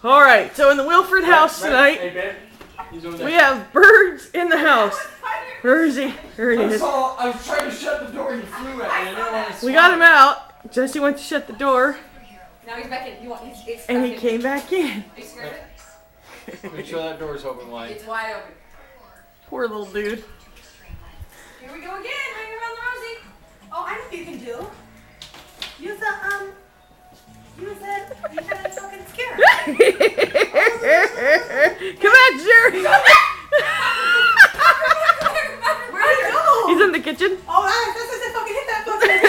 All right, so in the Wilford house tonight, Hey, babe. He's over there. we have birds in the house. Where is he? There he is. I was trying to shut the door and he flew at me. I didn't want to We got him out. Jesse went to shut the door, Now he's back in. He's and he came back in. Are you scared of it? Make sure that door's open wide. It's wide open. Poor little dude. Here we go again. Hang around the Rosie. Oh, I know what you can do. Use the you had a fucking scare. Come on, Jerry. Where'd he go? He's in the kitchen. Oh, this isn't fucking hit that fucking.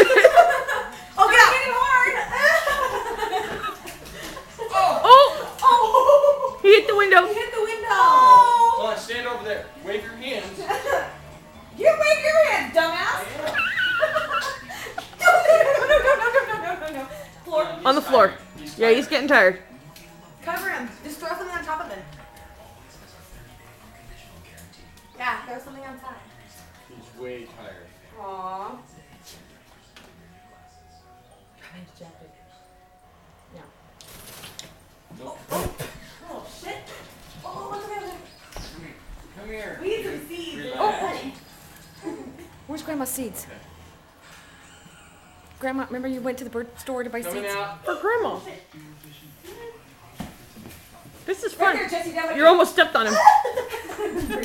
Oh, get out. Hit him hard. Oh, Oh. he hit the window. He hit the window. Hold on, stand over there. Wave your hands. You wave your hand, dumbass. No. Floor. On the floor. Yeah, he's getting tired. Cover him. Just throw something on top of him. Yeah, throw something on top. He's way tired. Aww. Nope. Oh shit. Oh, what's the other? Come here. We need some seeds. Relax. Where's Grandma's seeds? Grandma, remember you went to the bird store to buy Coming seeds? out. For Grandma. This is Right fun. there, Jesse, down You almost stepped on him. there.